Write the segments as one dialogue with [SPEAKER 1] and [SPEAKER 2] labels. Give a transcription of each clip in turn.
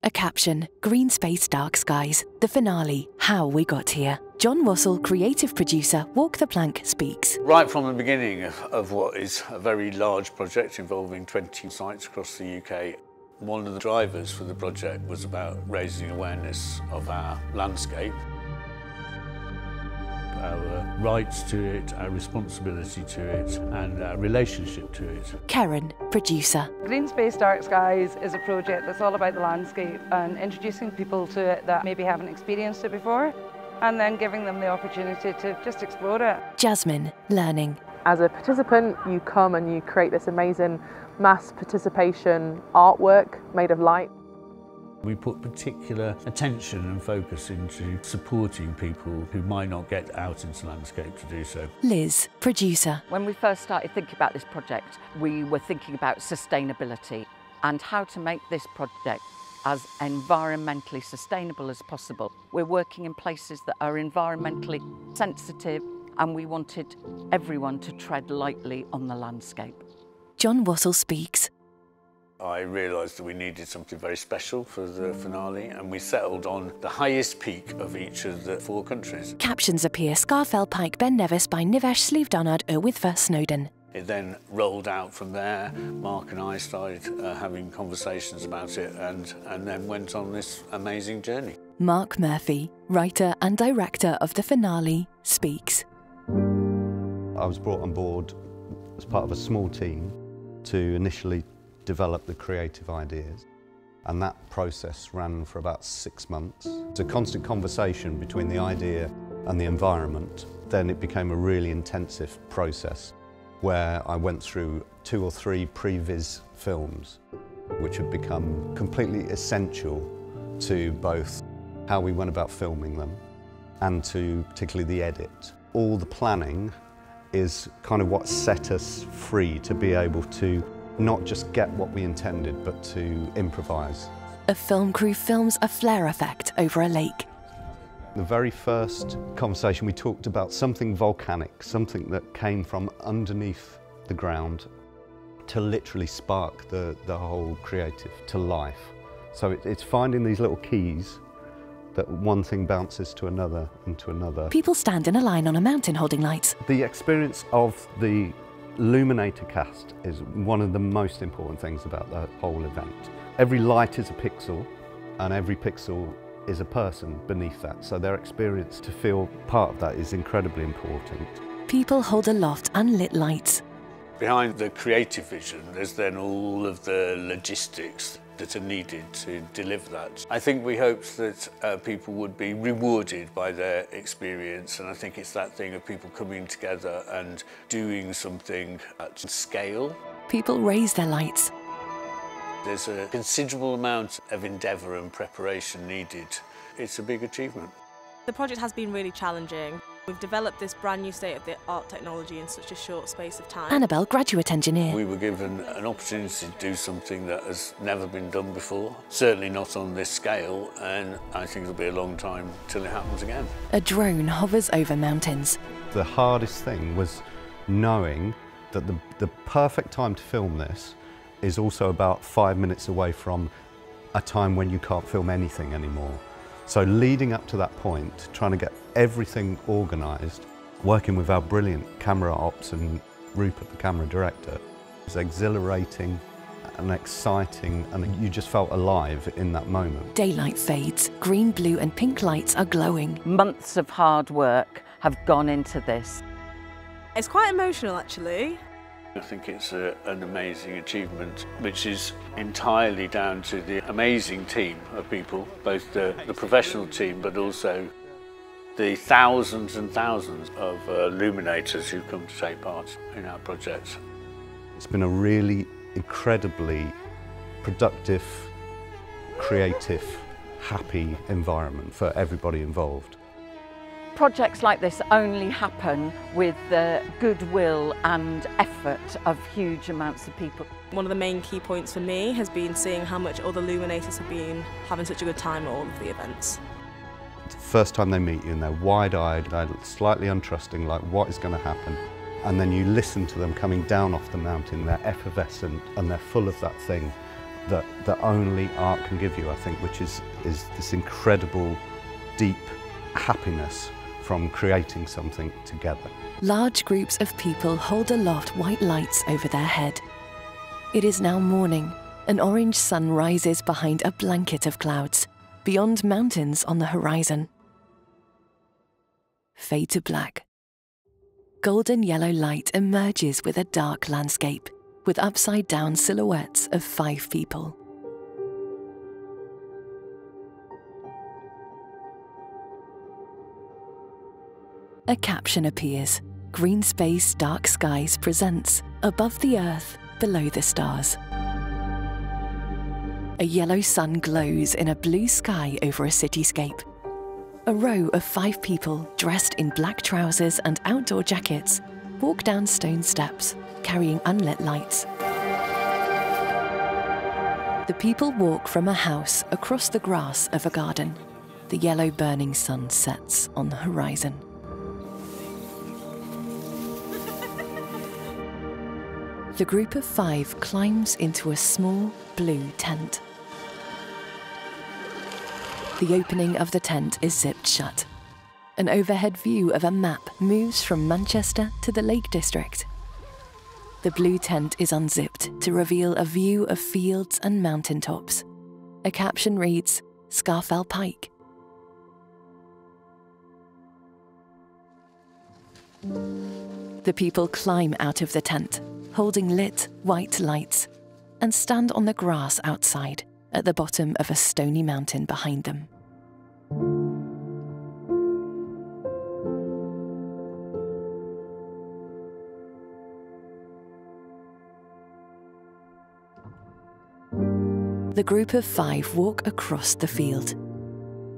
[SPEAKER 1] A caption, Green Space Dark Skies, the finale, How We Got Here. John Wassell, creative producer, Walk the Plank, speaks.
[SPEAKER 2] Right from the beginning of what is a very large project involving 20 sites across the UK, one of the drivers for the project was about raising awareness of our landscape. Our rights to it, our responsibility to it, and our relationship to it.
[SPEAKER 1] Karen, producer.
[SPEAKER 3] Green Space Dark Skies is a project that's all about the landscape and introducing people to it that maybe haven't experienced it before, and then giving them the opportunity to just explore it.
[SPEAKER 1] Jasmine, learning.
[SPEAKER 4] As a participant, you come and you create this amazing mass participation artwork made of light.
[SPEAKER 2] We put particular attention and focus into supporting people who might not get out into landscape to do so.
[SPEAKER 1] Liz, producer.
[SPEAKER 5] When we first started thinking about this project, we were thinking about sustainability and how to make this project as environmentally sustainable as possible. We're working in places that are environmentally sensitive, and we wanted everyone to tread lightly on the landscape.
[SPEAKER 1] John Wassell speaks.
[SPEAKER 2] I realised that we needed something very special for the finale, and we settled on the highest peak of each of the 4 countries.
[SPEAKER 1] Captions appear, Scafell Pike, Ben Nevis by Nevis, Slieve Donard, Wyddfa, Snowdon.
[SPEAKER 2] It then rolled out from there. Mark and I started having conversations about it and then went on this amazing journey.
[SPEAKER 1] Mark Murphy, writer and director of the finale, speaks.
[SPEAKER 6] I was brought on board as part of a small team to initially develop the creative ideas, and that process ran for about 6 months. It's a constant conversation between the idea and the environment. Then it became a really intensive process where I went through 2 or 3 previs films which had become completely essential to both how we went about filming them and to particularly the edit. All the planning is kind of what set us free to be able to not just get what we intended, but to improvise.
[SPEAKER 1] A film crew films a flare effect over a lake.
[SPEAKER 6] The very first conversation we talked about something volcanic, something that came from underneath the ground to literally spark the whole creative to life. So it's finding these little keys that one thing bounces to another and to another.
[SPEAKER 1] People stand in a line on a mountain holding lights.
[SPEAKER 6] The experience of the Lumenator cast is one of the most important things about the whole event. Every light is a pixel, and every pixel is a person beneath that, so their experience to feel part of that is incredibly important.
[SPEAKER 1] People hold aloft unlit lights.
[SPEAKER 2] Behind the creative vision, there's then all of the logistics that are needed to deliver that. I think we hoped that people would be rewarded by their experience, and I think it's that thing of people coming together and doing something at scale.
[SPEAKER 1] People raise their lights.
[SPEAKER 2] There's a considerable amount of endeavour and preparation needed. It's a big achievement.
[SPEAKER 7] The project has been really challenging. We've developed this brand new state-of-the-art technology in such a short space of time.
[SPEAKER 1] Annabelle, graduate engineer.
[SPEAKER 2] We were given an opportunity to do something that has never been done before, certainly not on this scale, and I think it'll be a long time till it happens again.
[SPEAKER 1] A drone hovers over mountains.
[SPEAKER 6] The hardest thing was knowing that the perfect time to film this is also about 5 minutes away from a time when you can't film anything anymore. So leading up to that point, trying to get everything organised, working with our brilliant camera ops and Rupert, the camera director, was exhilarating and exciting, and you just felt alive in that moment.
[SPEAKER 1] Daylight fades. Green, blue and pink lights are glowing.
[SPEAKER 5] Months of hard work have gone into this.
[SPEAKER 7] It's quite emotional, actually.
[SPEAKER 2] I think it's an amazing achievement, which is entirely down to the amazing team of people, both the professional team, but also the thousands and thousands of Lumenators who come to take part in our project.
[SPEAKER 6] It's been a really incredibly productive, creative, happy environment for everybody involved.
[SPEAKER 5] Projects like this only happen with the goodwill and effort of huge amounts of people.
[SPEAKER 7] One of the main key points for me has been seeing how much other Lumenators have been having such a good time at all of the events.
[SPEAKER 6] It's the first time they meet you and they're wide-eyed, they're slightly untrusting, like what is going to happen? And then you listen to them coming down off the mountain, they're effervescent and they're full of that thing. that only art can give you, I think, which is this incredible, deep happiness from creating something together.
[SPEAKER 1] Large groups of people hold aloft white lights over their head. It is now morning. An orange sun rises behind a blanket of clouds, beyond mountains on the horizon. Fade to black. Golden yellow light emerges with a dark landscape, with upside-down silhouettes of 5 people. A caption appears. Green Space Dark Skies presents Above the Earth, Below the Stars. A yellow sun glows in a blue sky over a cityscape. A row of 5 people dressed in black trousers and outdoor jackets walk down stone steps, carrying unlit lights. The people walk from a house across the grass of a garden. The yellow burning sun sets on the horizon. The group of 5 climbs into a small blue tent. The opening of the tent is zipped shut. An overhead view of a map moves from Manchester to the Lake District. The blue tent is unzipped to reveal a view of fields and mountaintops. A caption reads, Scafell Pike. The people climb out of the tent, holding lit white lights, and stand on the grass outside at the bottom of a stony mountain behind them. The group of 5 walk across the field.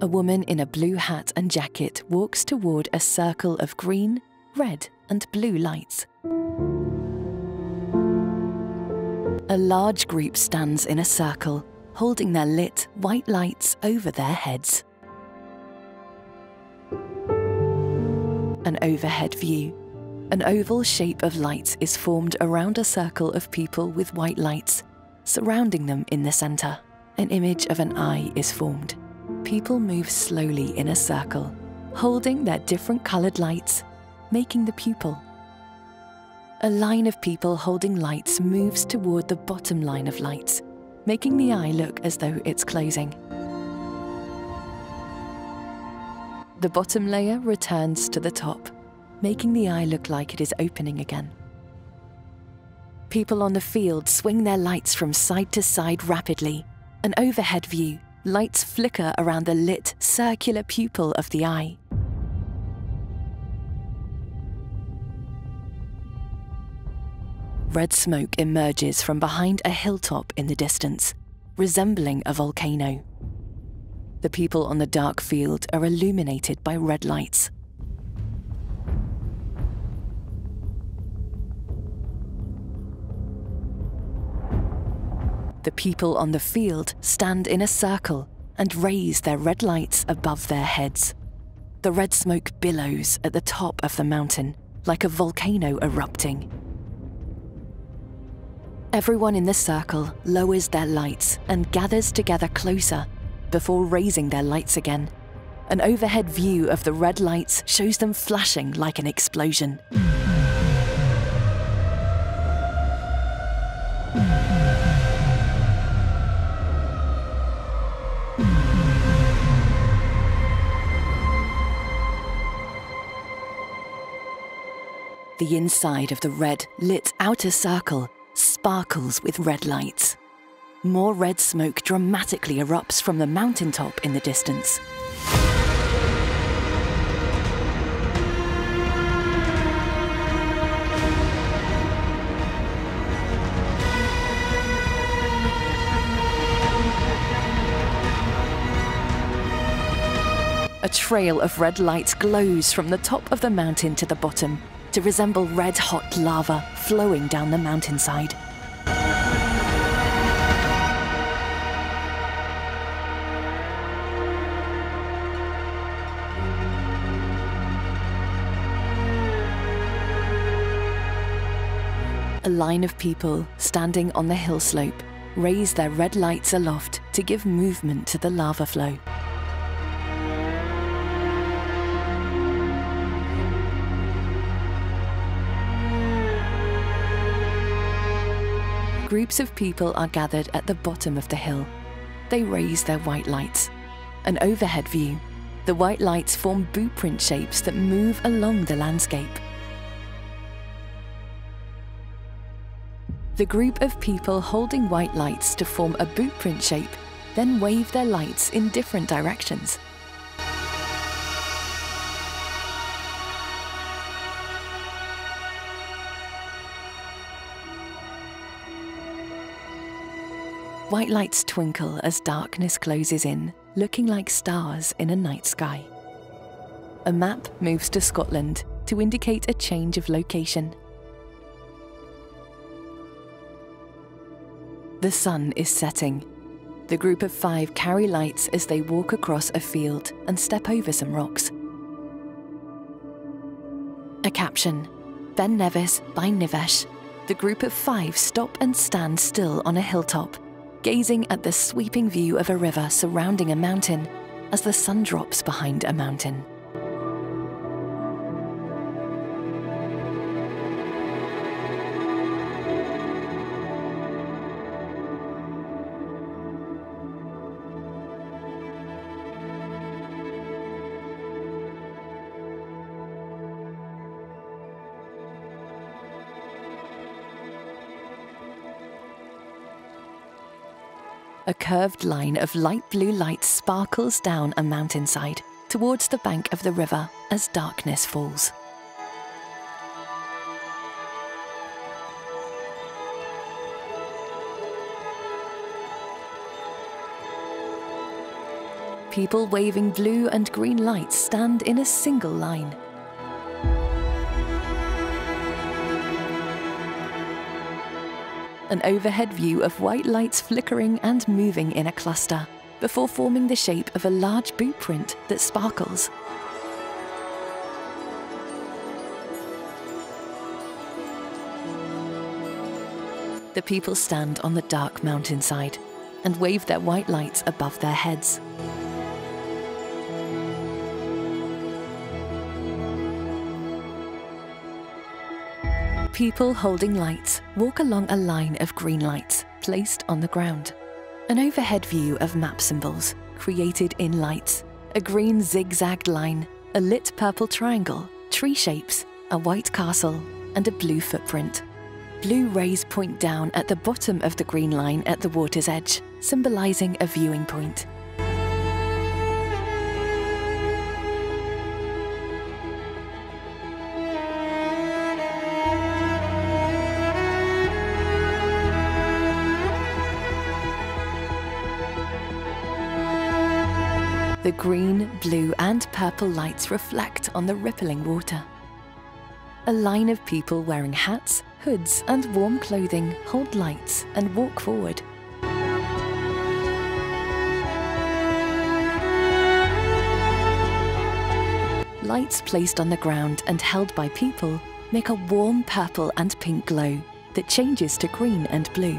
[SPEAKER 1] A woman in a blue hat and jacket walks toward a circle of green, red, and blue lights. A large group stands in a circle, holding their lit white lights over their heads. An overhead view. An oval shape of lights is formed around a circle of people with white lights, surrounding them in the centre. An image of an eye is formed. People move slowly in a circle, holding their different coloured lights, making the pupil. A line of people holding lights moves toward the bottom line of lights, making the eye look as though it's closing. The bottom layer returns to the top, making the eye look like it is opening again. People on the field swing their lights from side to side rapidly. An overhead view, lights flicker around the lit, circular pupil of the eye. Red smoke emerges from behind a hilltop in the distance, resembling a volcano. The people on the dark field are illuminated by red lights. The people on the field stand in a circle and raise their red lights above their heads. The red smoke billows at the top of the mountain, like a volcano erupting. Everyone in the circle lowers their lights and gathers together closer before raising their lights again. An overhead view of the red lights shows them flashing like an explosion. The inside of the red, lit outer circle sparkles with red lights. More red smoke dramatically erupts from the mountaintop in the distance. A trail of red lights glows from the top of the mountain to the bottom, to resemble red-hot lava flowing down the mountainside. A line of people standing on the hill slope raise their red lights aloft to give movement to the lava flow. Groups of people are gathered at the bottom of the hill. They raise their white lights. An overhead view. The white lights form bootprint shapes that move along the landscape. The group of people holding white lights to form a bootprint shape then wave their lights in different directions. White lights twinkle as darkness closes in, looking like stars in a night sky. A map moves to Scotland to indicate a change of location. The sun is setting. The group of 5 carry lights as they walk across a field and step over some rocks. A caption: Ben Nevis by Nevis. The group of 5 stop and stand still on a hilltop, gazing at the sweeping view of a river surrounding a mountain as the sun drops behind a mountain. A curved line of light blue light sparkles down a mountainside towards the bank of the river as darkness falls. People waving blue and green lights stand in a single line. An overhead view of white lights flickering and moving in a cluster before forming the shape of a large bootprint that sparkles. The people stand on the dark mountainside and wave their white lights above their heads. People holding lights walk along a line of green lights placed on the ground. An overhead view of map symbols created in lights, a green zigzagged line, a lit purple triangle, tree shapes, a white castle, and a blue footprint. Blue rays point down at the bottom of the green line at the water's edge, symbolizing a viewing point. The green, blue, and purple lights reflect on the rippling water. A line of people wearing hats, hoods, and warm clothing hold lights and walk forward. Lights placed on the ground and held by people make a warm purple and pink glow that changes to green and blue.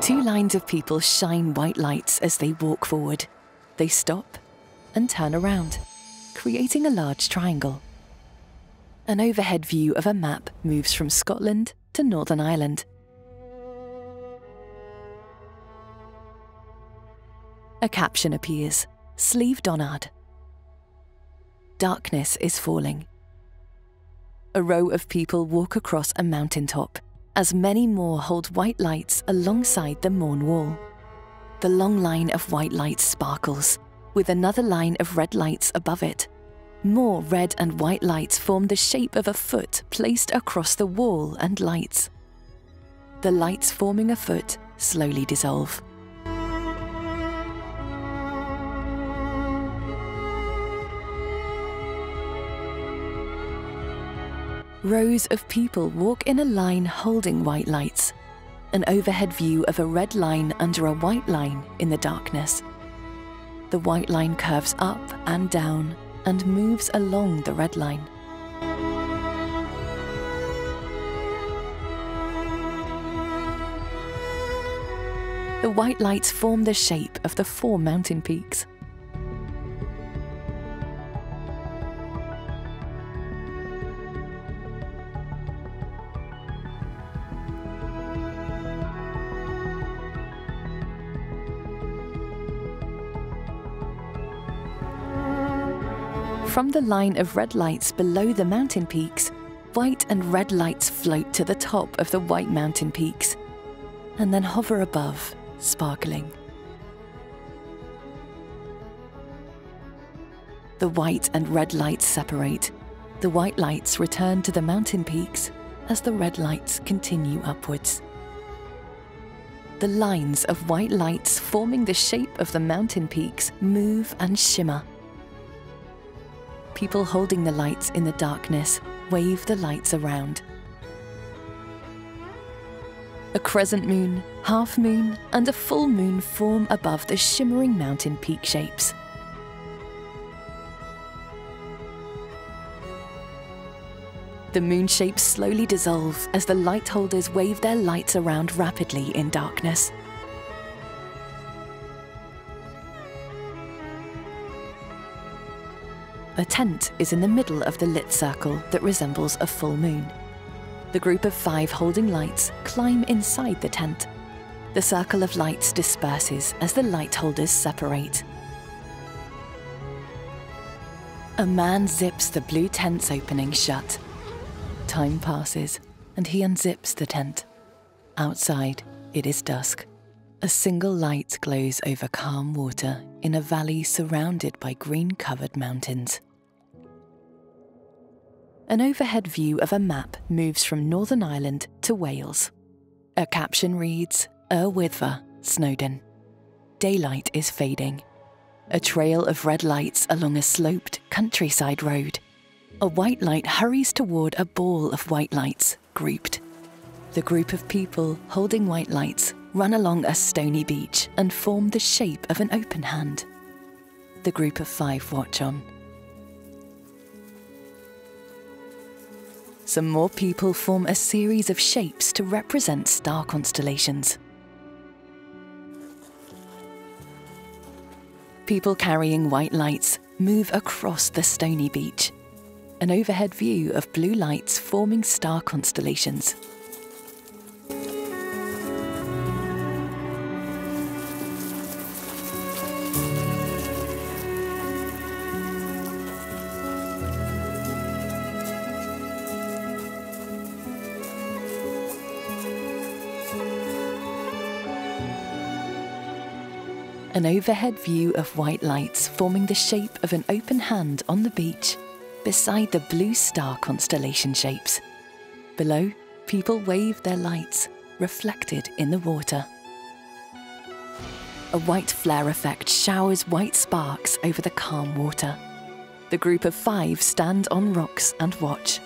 [SPEAKER 1] Two lines of people shine white lights as they walk forward. They stop and turn around, creating a large triangle. An overhead view of a map moves from Scotland to Northern Ireland. A caption appears: Slieve Donard. Darkness is falling. A row of people walk across a mountaintop, as many more hold white lights alongside the Mourne Wall. The long line of white lights sparkles, with another line of red lights above it. More red and white lights form the shape of a foot placed across the wall and lights. The lights forming a foot slowly dissolve. Rows of people walk in a line holding white lights, an overhead view of a red line under a white line in the darkness. The white line curves up and down and moves along the red line. The white lights form the shape of the 4 mountain peaks. From the line of red lights below the mountain peaks, white and red lights float to the top of the white mountain peaks, and then hover above, sparkling. The white and red lights separate. The white lights return to the mountain peaks as the red lights continue upwards. The lines of white lights forming the shape of the mountain peaks move and shimmer. People holding the lights in the darkness wave the lights around. A crescent moon, half moon, and a full moon form above the shimmering mountain peak shapes. The moon shapes slowly dissolve as the light holders wave their lights around rapidly in darkness. A tent is in the middle of the lit circle that resembles a full moon. The group of 5 holding lights climb inside the tent. The circle of lights disperses as the light holders separate. A man zips the blue tent's opening shut. Time passes, and he unzips the tent. Outside, it is dusk. A single light glows over calm water in a valley surrounded by green-covered mountains. An overhead view of a map moves from Northern Ireland to Wales. A caption reads, Wyddfa, Snowdon. Daylight is fading. A trail of red lights along a sloped countryside road. A white light hurries toward a ball of white lights, grouped. The group of people holding white lights run along a stony beach and form the shape of an open hand. The group of 5 watch on. Some more people form a series of shapes to represent star constellations. People carrying white lights move across the stony beach. An overhead view of blue lights forming star constellations. An overhead view of white lights forming the shape of an open hand on the beach, beside the blue star constellation shapes. Below, people wave their lights, reflected in the water. A white flare effect showers white sparks over the calm water. The group of 5 stand on rocks and watch.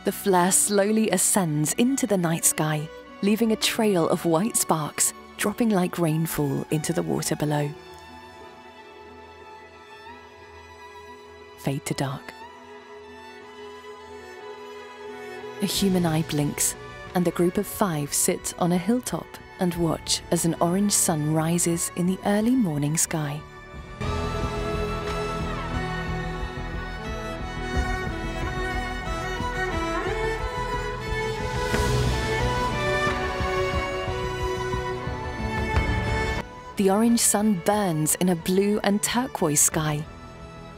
[SPEAKER 1] The flare slowly ascends into the night sky, leaving a trail of white sparks dropping like rainfall into the water below. Fade to dark. A human eye blinks, and the group of 5 sit on a hilltop and watch as an orange sun rises in the early morning sky. The orange sun burns in a blue and turquoise sky,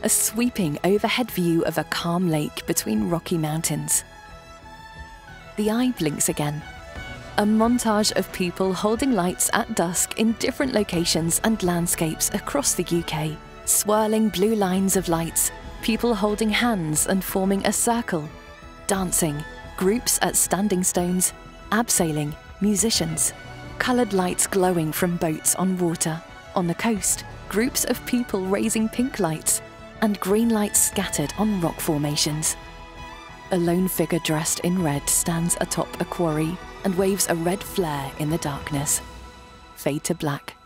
[SPEAKER 1] a sweeping overhead view of a calm lake between rocky mountains. The eye blinks again. A montage of people holding lights at dusk in different locations and landscapes across the UK, swirling blue lines of lights, people holding hands and forming a circle, dancing, groups at standing stones, abseiling, musicians. Coloured lights glowing from boats on water. On the coast, groups of people raising pink lights and green lights scattered on rock formations. A lone figure dressed in red stands atop a quarry and waves a red flare in the darkness. Fade to black.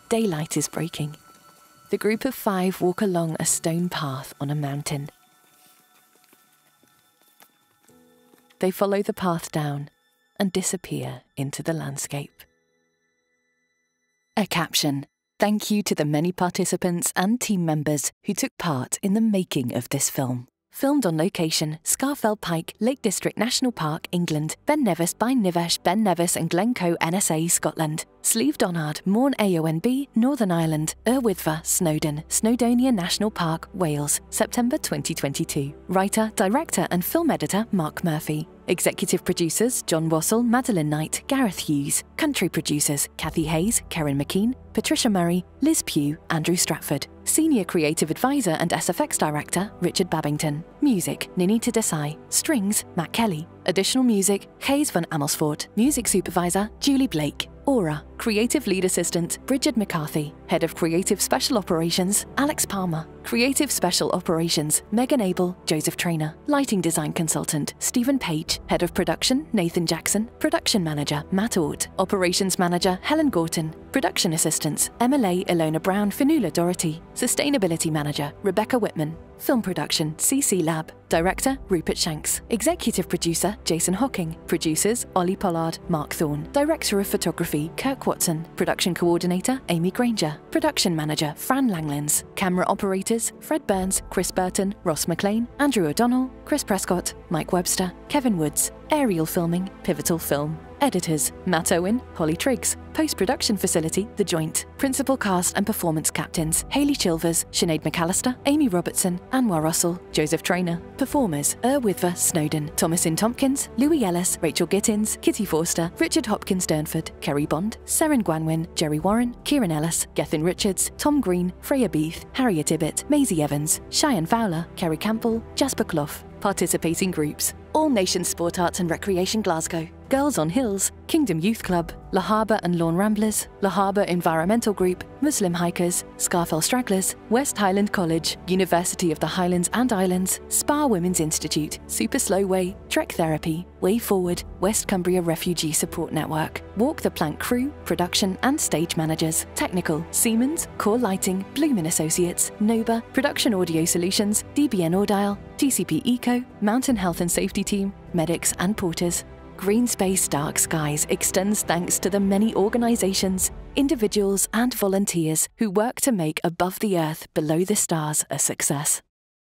[SPEAKER 1] Daylight is breaking. The group of 5 walk along a stone path on a mountain. They follow the path down and disappear into the landscape. A caption. Thank you to the many participants and team members who took part in the making of this film. Filmed on location, Scafell Pike, Lake District National Park, England, Ben Nevis by Nevis, Ben Nevis and Glencoe, NSA, Scotland. Slieve Donard, Mourne AONB, Northern Ireland, Wyddfa, Snowdon, Snowdonia National Park, Wales, September 2022. Writer, director and film editor Mark Murphy. Executive producers John Wassell, Madeline Knight, Gareth Hughes. Country producers Kathy Hayes, Karen McKean, Patricia Murray, Liz Pugh, Andrew Stratford. Senior Creative Advisor and SFX Director Richard Babington. Music Ninita Desai. Strings Matt Kelly. Additional music Hayes van Amersfoort. Music Supervisor Julie Blake. Aura. Creative Lead Assistant Bridget McCarthy. Head of Creative Special Operations Alex Palmer. Creative Special Operations Megan Abel, Joseph Trainer. Lighting Design Consultant Stephen Page. Head of Production Nathan Jackson. Production Manager Matt Ord. Operations Manager Helen Gorton. Production Assistants MLA Ilona Brown, Finula Doherty. Sustainability Manager Rebecca Whitman. Film Production CC Lab. Director Rupert Shanks. Executive Producer Jason Hocking. Producers Ollie Pollard, Mark Thorne. Director of Photography Kirk Watson. Production Coordinator Amy Granger. Production Manager Fran Langlins. Camera Operators Fred Burns, Chris Burton, Ross McLean, Andrew O'Donnell, Chris Prescott, Mike Webster, Kevin Woods. Aerial Filming Pivotal Film. Editors Matt Owen, Holly Triggs. Post-production facility The Joint. Principal cast and performance captains Hayley Chilvers, Sinead McAllister, Amy Robertson, Anwar Russell, Joseph Trainer. Performers Wyddfa, Snowdon, Thomasin Tompkins, Louis Ellis, Rachel Gittins, Kitty Forster, Richard Hopkins Durnford, Kerry Bond, Seren Gwanwyn, Jerry Warren, Kieran Ellis, Gethin Richards, Tom Green, Freya Beath, Harriet Ibbett, Maisie Evans, Cheyenne Fowler, Kerry Campbell, Jasper Clough. Participating groups: All Nations Sport Arts and Recreation Glasgow, Girls on Hills, Kingdom Youth Club, La Harbour and Lawn Ramblers, La Harbour Environmental Group, Muslim Hikers, Scafell Stragglers, West Highland College, University of the Highlands and Islands, Spa Women's Institute, Super Slow Way, Trek Therapy, Way Forward, West Cumbria Refugee Support Network, Walk the Plank Crew, Production and Stage Managers, Technical, Siemens, Core Lighting, Blumen Associates, Noba, Production Audio Solutions, DBN Ordile, TCP Eco, Mountain Health and Safety Team, Medics and Porters. Green Space Dark Skies extends thanks to the many organisations, individuals and volunteers who work to make Above the Earth, Below the Stars a success.